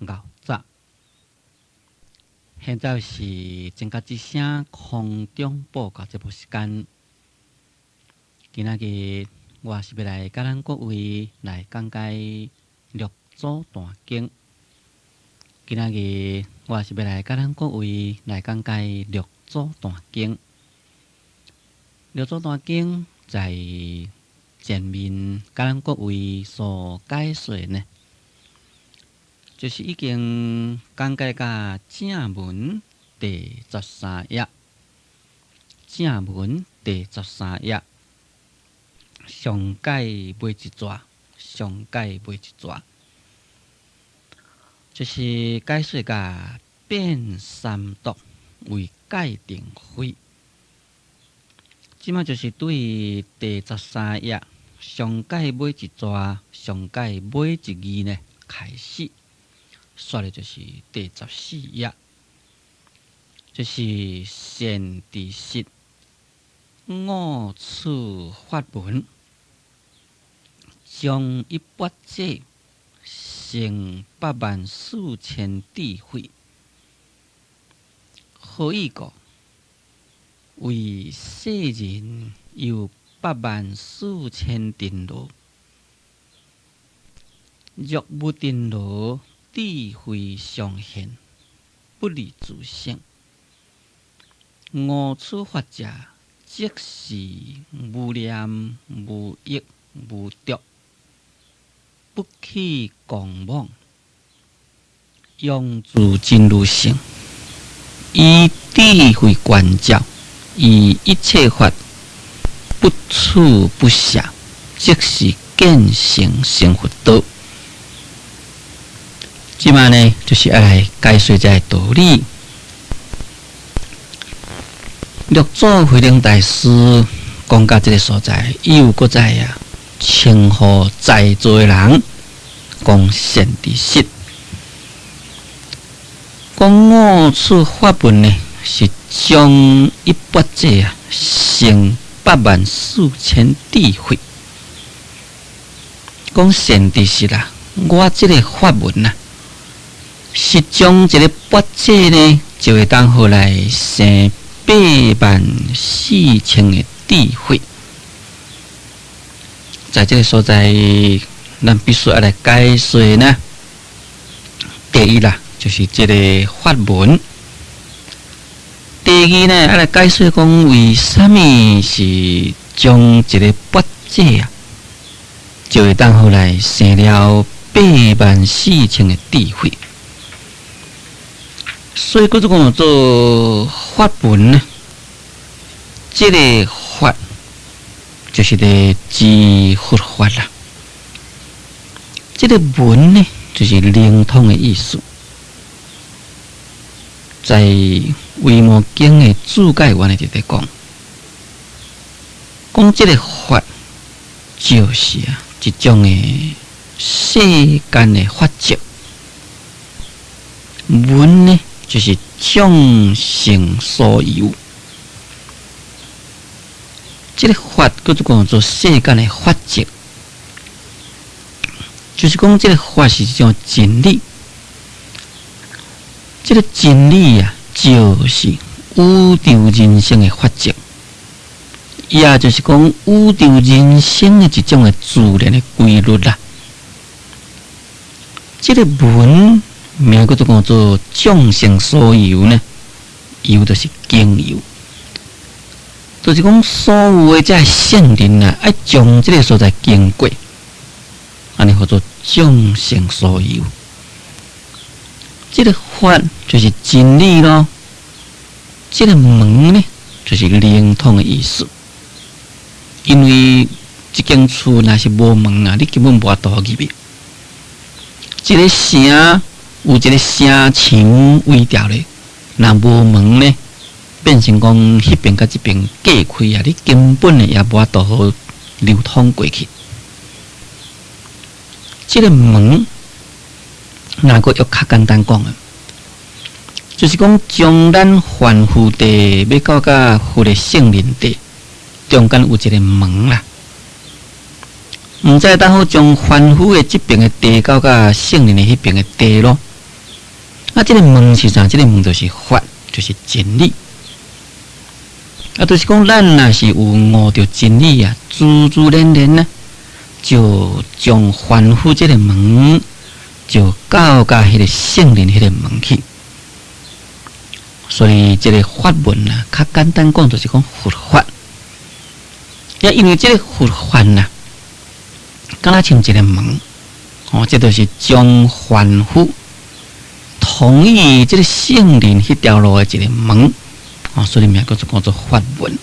熬早。现在是真甲之声空中报告节目时间。今仔日我是要来甲咱各位来讲解六祖坛经。今仔日我是要来甲咱各位来讲解六祖坛经。六祖坛经在前面甲咱各位所解说呢，就是已经讲解到正文第13页，正文第13页，上解每一节，上解每一节，就是解说到变三毒为界定慧。即马就是对第13页上解每一节，上解每一字呢开始，说的就是第14页，就是善知识五处法门，将一八者成84000智慧，何以故？为世人有84000电罗，若无电罗，智慧上现，不离自性。五处法者，即是无念、无益、无得，不起狂妄，用自真如性，以智慧观照。以一切法不处不下，即是见性成佛道。即摆呢，就是要来解说这个道理。六祖慧能大师讲到这个所在，又搁在啊，称呼在座的人讲善知识，讲五处法门呢。是将一八者啊，成84000智慧。讲善知识啦，我这个法门啊，是将这个八者呢，就会当好来生84000的智慧。在这个所在，咱必须要来解说呢。第一啦，就是这个法门。第二呢，要来解说讲为什么是将一个八者啊，就会当后来生了84000的智慧。所以嗰种讲做法门呢，这个法就是个知佛法啦。这个门呢，就是灵通的意思。在《维摩经》的注解员就在讲这个法就是啊一种的世间的法则，门呢就是众生所有。这个法叫做世间的法则，就是讲这个法是一种真理。这个真理啊，就是宇宙人生的法则，也就是讲宇宙人生的一种的自然的规律啦。这个门名叫做众生所有呢，有就是经有，就是讲所有的这圣人啊，爱将这个所在经过，安尼叫做众生所有。这个法就是真理咯，这个门呢就是灵通的意思。因为一间厝若是无门啊，你根本无法度入去。一个城有一个城墙围住咧，若无门呢，变成讲迄边甲这边隔开啊，你根本也无法度好流通过去。这个门。那个又较简单讲啊，就是讲将咱凡夫地要到甲佛的圣人地，中间有一个门啦。毋知当好将凡夫的这边的地到甲圣人的迄边的地咯，这个门是啥？这个门就是法，就是真理。就是讲，咱若是有悟着真理啊，自自然然呢，就将凡夫这个门，就交到迄个圣灵迄个门去。所以，这个法门啊，较简单讲，就是讲佛法。也因为这个佛法啊，敢若像一个门，这就是将凡夫同意这个圣灵迄条路的一个门，所以名叫做法门。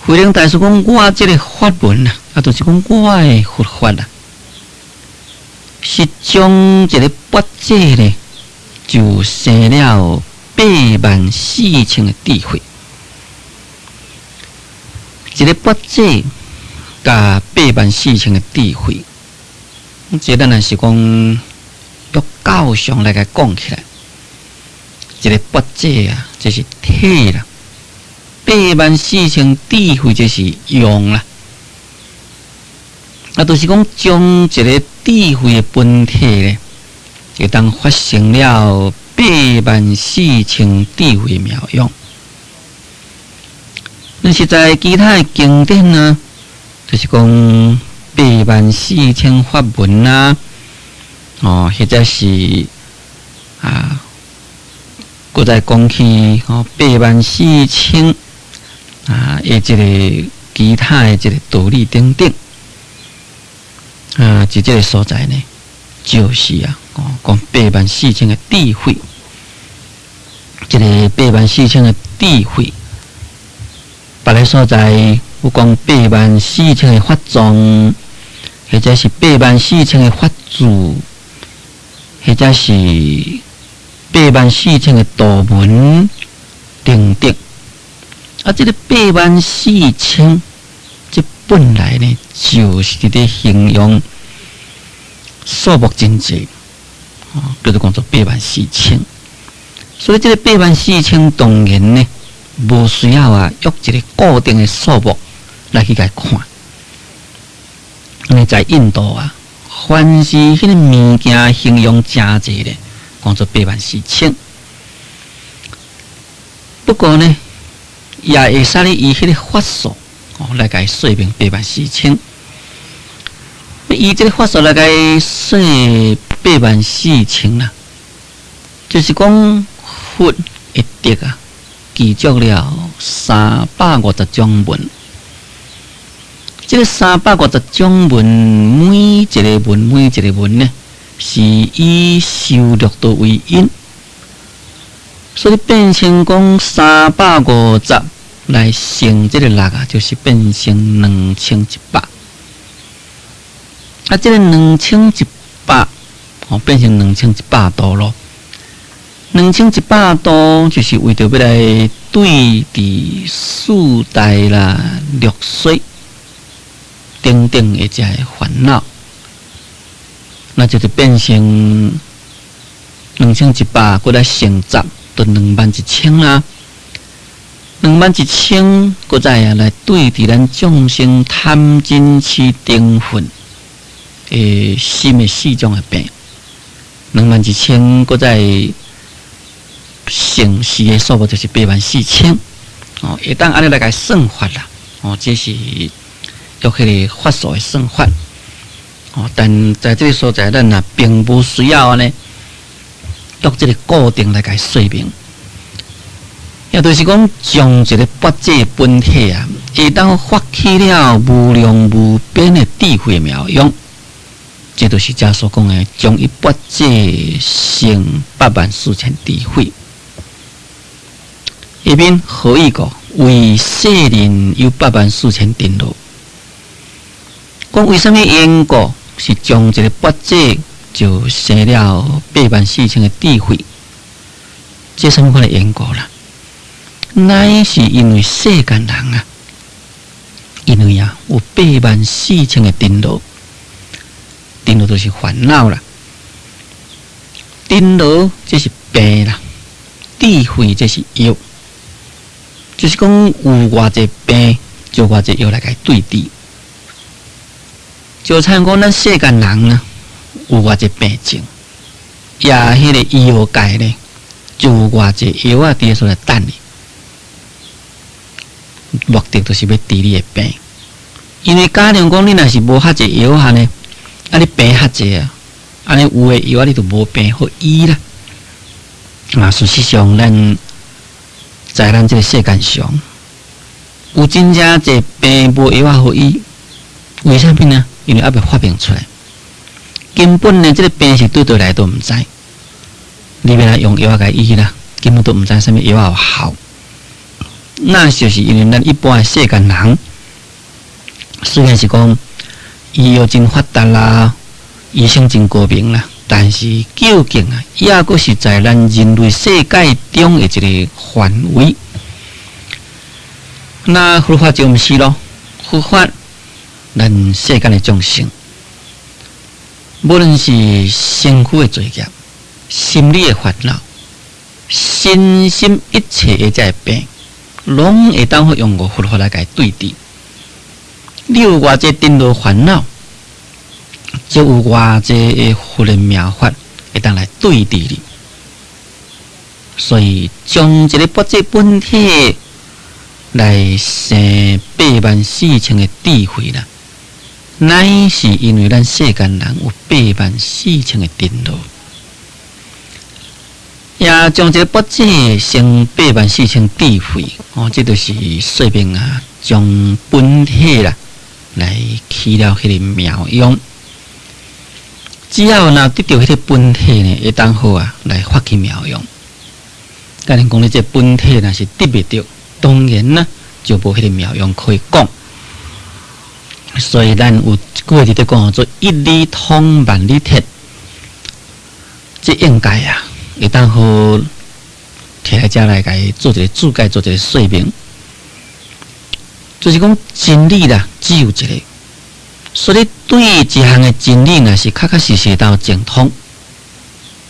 慧能大师讲，我这个法门啊，就是讲我的佛法啊，是将这个八戒呢，就生了84000的智慧。一个八戒加84000的智慧，这咱若是讲用教上来甲讲起来，一个八戒啊，这是体啦；84000智慧，这是用啦。就是讲将一个智慧的本体咧，就当发生了84000智慧妙用。那是在其他的经典呢，就是讲84000法门啊，或者是搁再讲起84000的这个其他的这个道理等等，在这个所在呢，就是讲84000的智慧，这个84000的智慧。别个所在有讲84000的法藏，或者是84000的法住，或者是84000的道门等等。这个84000，这本来呢就是在形容数目真济，叫做讲做84000。所以这个84000当然呢，无需要用一个固定的数目来去甲看。因为在印度凡是迄个物件形容真济咧，讲做84000。不过呢，也会使你以迄个法术来甲伊说明84000。以这个法术来甲伊说84000啦，就是讲佛一德记录了350种文，这个350种文，每一个文呢，是以修六道为因，所以变成讲350来乘这个6就是变成2100。这个2100变成2100度咯。2100度就是为着要来对治4大啦、六水等等的这些烦恼，那就是变成2100，过来乘10，就21000啦。21000，过再来对治咱众生贪嗔痴等分心的4种的病。21000，过再乘4的数目就是84000。会当安尼来甲算法啦。这是用迄个法术的算法。但在这个所在，咱并不需要呢，用这个固定来甲说明。也就是讲，将一个八戒本体会当发起了无量无边的智慧妙用。这就是遮所讲的，将一八戒成84000智慧。下面何以个为世人有84000电路？讲为什么因果是将这个八戒就生了84000的智慧？这什么款的因果啦？乃是因为世间人因为有84000的电路，电路就是烦恼啦。电路这是病啦，智慧这是药。就是讲有偌济病，就偌济药来甲对治。就参讲咱世间人有偌济病症，迄个医药界咧，就有偌济药啊，伫咧所来等你。目的就是要治你的病，因为假如讲你若是无遐济药哈呢，啊你病遐济啊，安尼有诶药啊你就无病好医啦。啊，事实上咱在咱这个世界上，有真正济病无药啊好医，为啥物呢？因为还未发明出来，根本呢这个病是对来都毋知，你要来用药啊甲医啦，根本都毋知啥物药啊有效。那就是因为咱一般的世间人，虽然是讲医药真发达啦，医生真高明啦，但是究竟啊，也阁是在咱人类世界中的一个范围。那佛法就毋是咯，佛法咱世间的众生，无论是身躯的罪孽、心理的烦恼、身心一切的这病，拢会当好用佛法来甲伊对治。你有偌济颠倒烦恼，就有偌济的佛的妙法会当来对治你。所以将一个不这本体来生84000的智慧啦，乃是因为咱世间人有84000的颠倒。也将这个不这生84000智慧，这就是说明啊，将本体啦来起了迄个妙用。只要若得到迄个本体呢，会当好啊来发起妙用。假如讲你这本体若是得袂到，当然呢就无迄个妙用可以讲。所以咱有过去在讲做一理通万理铁，这应该啊。会当好摕来遮来甲伊做一个注解，做一个说明，就是讲真理啦，只有一个。所以对一项的真理若是确实实到精通，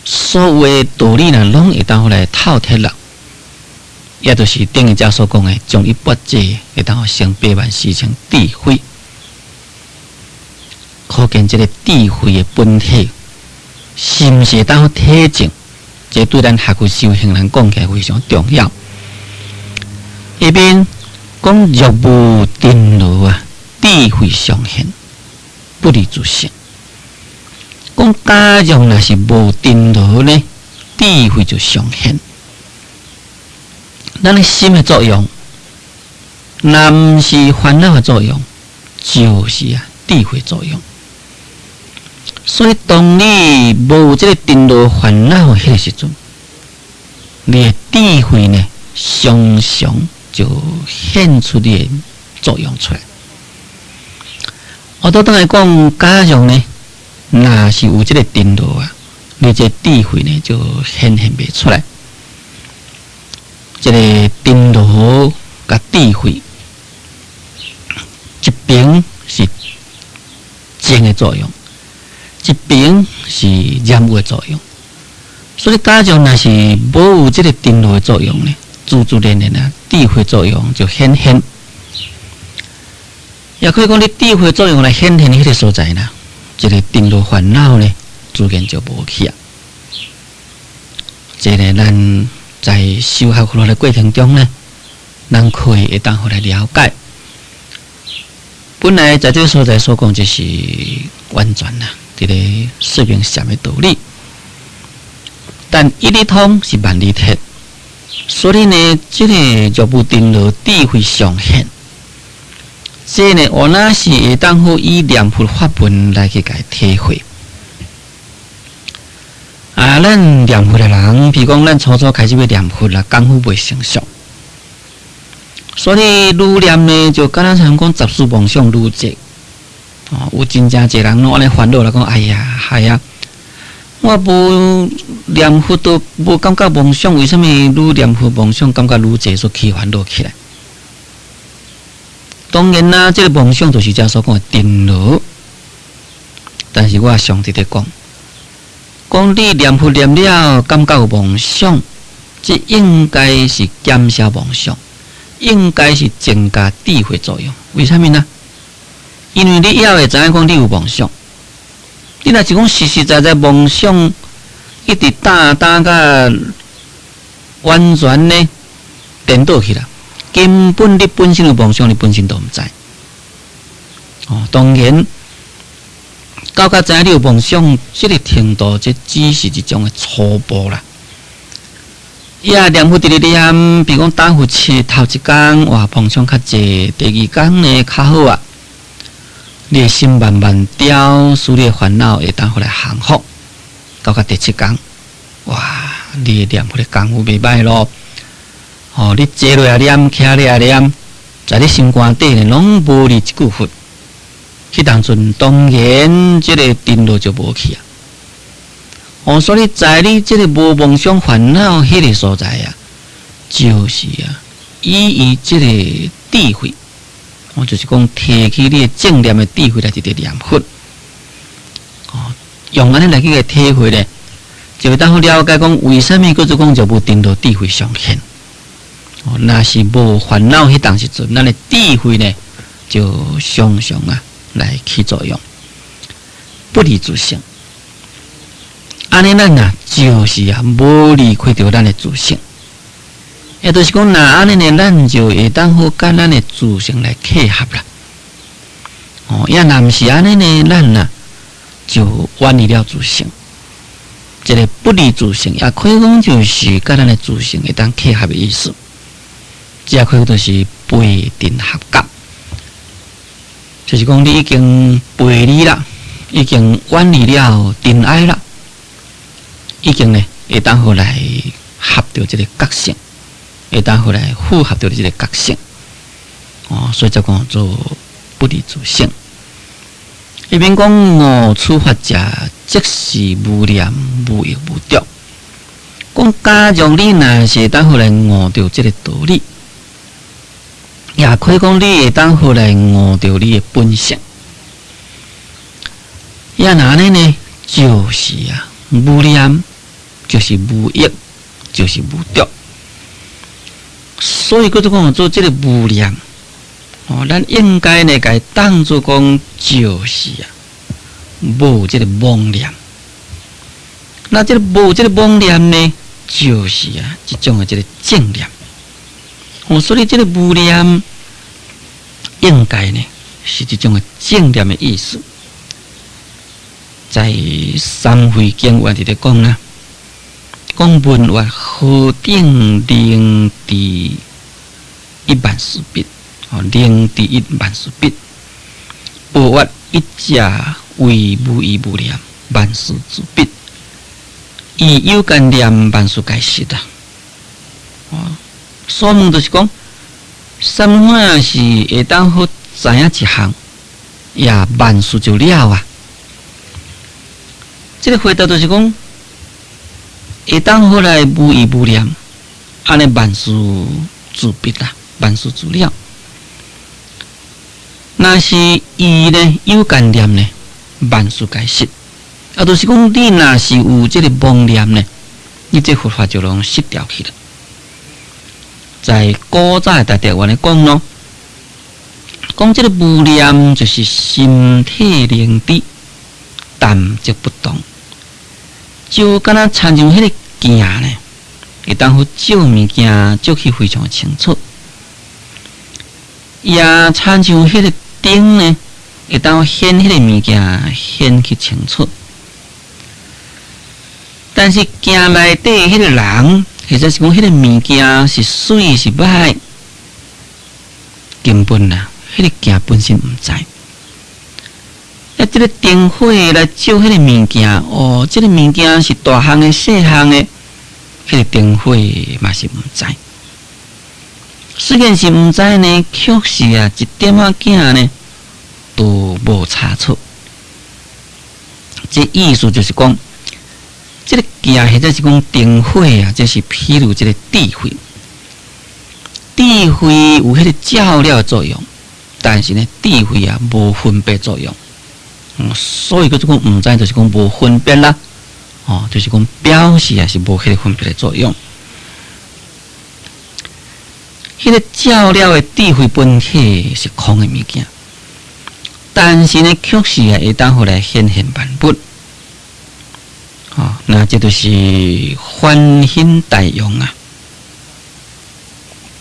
所有的道理呢，拢会当好来透彻啦。也就是顶一则所讲的，将伊不济会当好生84000智慧，可见这个智慧的本体是毋是当好体证？这对咱学佛修行人讲起来非常重要。一边讲若无颠倒啊，智慧上现，不离自性。讲假如若是无颠倒呢，智慧就上现。咱的心的作用，若毋是烦恼的作用，就是啊智慧作用。所以，当你无这个颠倒烦恼的迄个时阵，你的智慧呢，常常就显出你的作用出来。我当来讲，假如呢，若是有这个颠倒啊，你这智慧呢就显现不出来。这个颠倒甲智慧，一边是正的作用。一边是染污的作用，所以假如若是无有这个颠倒的作用呢，自然啊，智慧作用就显现。也可以讲，你智慧作用来显现迄个所在呢，这个颠倒烦恼呢，自然就无去啊。这个咱在修学佛的过程中呢，咱可以会当好来了解。本来在这个所在所讲，就是完全啦。这个说明什么道理？但一理通是万理铁，所以呢，这个若无颠倒智慧上现，这呢，我那是会当好以念佛法门来去甲体会。啊，咱念佛的人，譬如讲，咱初初开始要念佛啦，功夫未成熟，所以愈念呢，就敢若像讲杂事妄想愈多。有真正侪人拢安尼烦恼来讲，哎呀，系啊，我无念佛都无感觉妄想，为什么愈念佛妄想感觉愈侪，所起烦恼起来？当然啦，这个妄想就是遮所讲的颠倒。但是我上直直讲，你念佛念了，感觉有妄想，这应该是减少妄想，应该是增加智慧作用。为什么呢？因为你也会知影讲你有妄想，你若是讲实实在在妄想，一直打甲完全呢颠倒去啦，根本你本身的梦想，你本身都毋知。当然，到甲知你有梦想，这个程度，这只是一种的初步啦。也念佛直直念，比如讲打佛七头一天，哇，梦想较济；第二天呢较好啊。你的心慢慢调，使你的烦恼会当互来降服。到甲第七天，哇，你的念佛的功夫袂歹咯。你坐落来念，徛落来念，在你心肝底呢，拢无离一句佛。迄当阵当然，这个颠倒就无去啊。所以在你这个无梦想烦恼迄个所在啊，就是以这个智慧，就是讲提起你的正念的智慧来直直念佛。用安尼来去个体会咧，就会当好了解讲为什么佫做讲就无颠倒智慧上现。若是无烦恼迄当时阵，咱的智慧呢就常常来起作用，不离自性。安尼咱就是无离开着咱的自性，也就是讲，若安尼呢，咱就会当好甲咱的自性来契合啦。也若毋是安尼呢，咱就远离了自性。这个不离自性，也可以讲就是甲咱的自性会当契合的意思。这也可以就是背定合格。就是讲，你已经背离啦，已经远离了真爱啦，已经呢会当好来合到这个觉性，会当好来符合到这个觉性。所以才讲做不离自性。一边讲无处发者，即是无念、无欲、无着。讲假如你若是当好来悟到这个道理。也可以讲，你会当好来悟到你的本性。也哪呢？就是无念，就是无欲，就是无着。所以，佫讲做这个无念，咱应该呢，该当作讲就是无这个妄念。那这个无这个妄念呢，就是一种的这个正念。所以这个无念应该呢是一种的正念的意思。在三会经外伫咧讲啦，讲文话何定灵智一万事毕，灵智一万事毕，无话一者为无义无念，万事自毕，以有干念万事皆失所问就是讲，什么是会当好知影一项，也万事就了这个回答就是讲，会当好来无义无念，安尼万事自毕啦，万事自了。若是义呢有干念呢，万事皆失。就是讲，你若是有这个妄念呢，你这佛法就拢失掉去了。在古早的大德原来讲咯，讲这个无念就是心体灵智，淡则不动，就敢若参像迄个镜呢，会当好照物件，照起非常清楚；也参像迄个灯呢，会当显迄个物件显去清楚。但是镜内底迄个人，或者是讲迄个物件是水是歹，根本迄个镜本身毋知。这个灯火来照迄个物件，这个物件是大项的、细项的，迄个灯火嘛是毋知。虽然是毋知呢，确实一点仔镜呢都无差错。这意思就是讲。这个镜或者是讲灯火这是譬如这个智慧，智慧有迄个照料的作用，但是呢，智慧无分别作用。所以佫就讲毋知，就是讲无分别啦。就是讲表示是无迄个分别的作用。迄个照料的智慧本体是空的物件，但是呢，确实会当互来显现万物。那这就是翻身大用啊，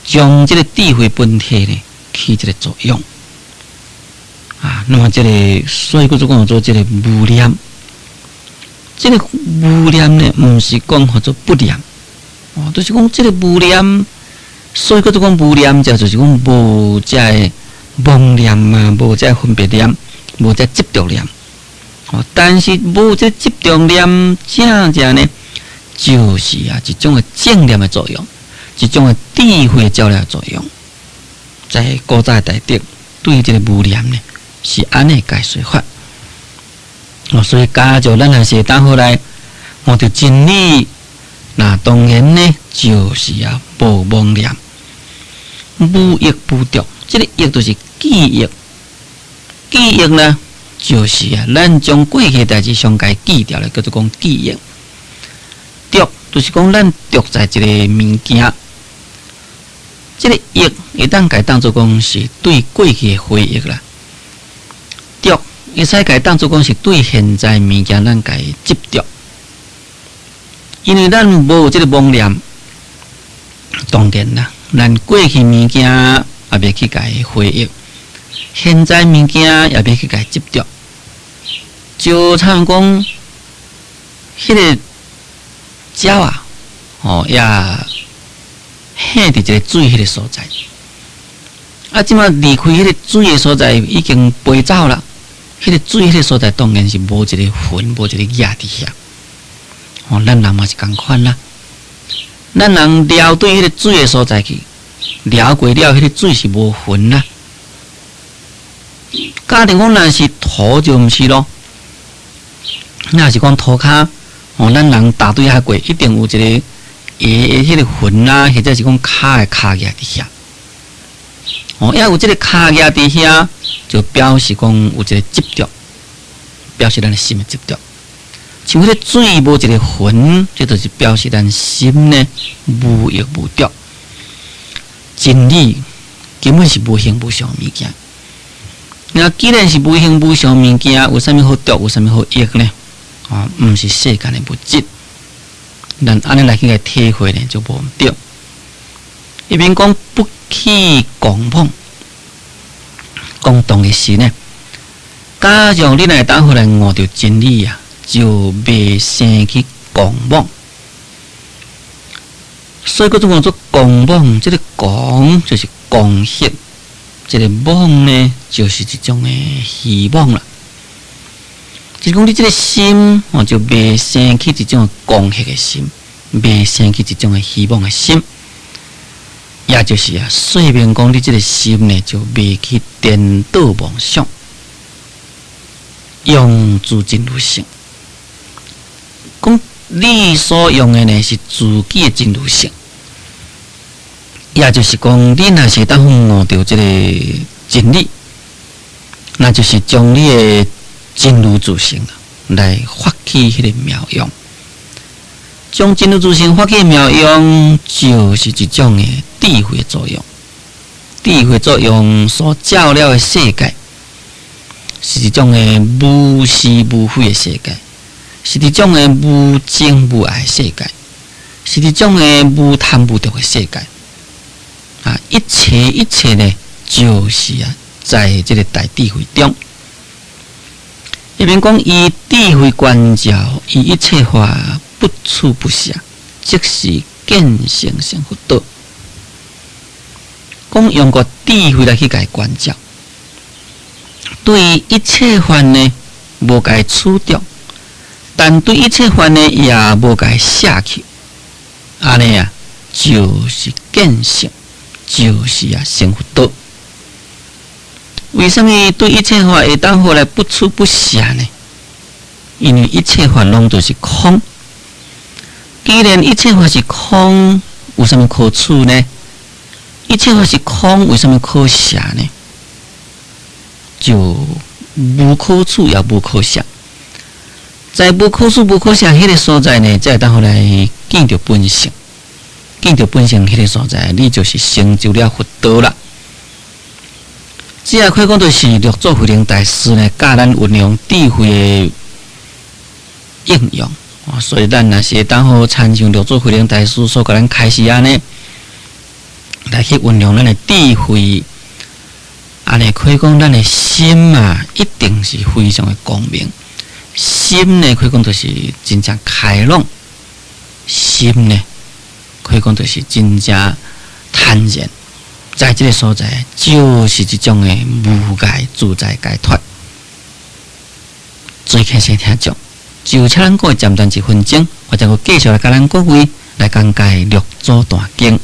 将这个智慧本体呢起这个作用那么这个，所以叫做讲做这个无念。这个无念呢，不是讲叫做不念，就是讲这个无念，所以叫做讲无念，就是讲无这妄念嘛，无这分别念，无这执着念。但是无这执着念，正呢，就是一种的正念的作用，一种的智慧照亮的作用。在古早大德对这个无念呢，是安尼解说法。所以假如咱若是当好来换着真理，那当然呢，就是无妄念，无益无着。这个益就是记忆，记忆呢，就是咱将过去代志上该记掉了，叫做讲记忆。着就是讲咱着在一个物件，这个益会当作讲是对过去的回忆啦。着会使当作讲是对现在物件咱该执着，因为咱无这个妄念，当然啦，咱过去物件也别去改回忆，现在物件也别去改执着。就像讲，迄个鸟也陷伫一个水迄个所在，即马离开迄个水的所在，已经飞走了。迄个水迄个所在，当然是无一个魂，无一个野伫遐。咱人嘛是共款啦。咱人了对迄个水的所在去，了过了，迄个水是无魂啦。假定讲，若是土就毋是咯。若是讲土骹，咱人踏对遐过，一定有一个迄个魂啦，或者是讲骹的骹牙伫遐。要有这个骹牙伫遐，就表示讲有一个执着，表示咱的心的执着。像迄个水无一个魂，这就是表示咱心呢无欲无着。真理根本是无形无相物件。那既然是无形无相物件，有啥物好着，有啥物好益呢？毋是世间的物质。咱安尼来去个体会呢，就无对。一边讲不去狂妄，讲当的是呢，假如你来当回来悟到真理就袂生去狂妄。所以嗰种叫做狂妄，这个狂就是狂喜，这个妄呢就是一种的希望啦。就是讲你这个心就袂生起一种狂喜的心，袂生起一种的希望的心。也就是说明讲你这个心呢，就袂去颠倒妄想，用自真如性。讲你所用的呢是自己的真如性，也就是讲你若是当悟到这个真理，那就是将你的真如自性来发起迄个妙用。将真如自性发起妙用，就是一种的智慧作用。智慧作用所照了的世界，是一种的无是无非的世界，是一种的无情无爱的世界，是一种的无贪无得的世界。一切呢，就是在这个大智慧中。一边讲以智慧观照，以一切法不处不下，即是见性成佛道。讲用个智慧来去解观照，对一切法呢无解处着，但对一切法呢也无解下去。安尼就是见性，就是成佛道。为什么对一切法会当后来不处不下呢？因为一切法拢都是空。既然一切法是空，有什么可处呢？一切法是空，为什么可下呢？就无可处也无可下。在无可处无可下迄个所在呢，再当后来见到本性，见到本性迄个所在，你就是成就了佛道啦。这可以讲就是六祖慧能大师呢，教咱运用智慧的应用，所以咱若是会当好参像六祖慧能大师所甲咱开示安尼，来去运用咱的智慧，安尼可以讲咱的心啊，一定是非常的光明。心呢，可以讲就是真正开朗；心呢，可以讲就是真正坦然。在这个所在，就是这种的无碍自在解脱。最开始听众，就请咱各位暂停1分钟，或者我继续来甲咱各位来讲解六祖大经。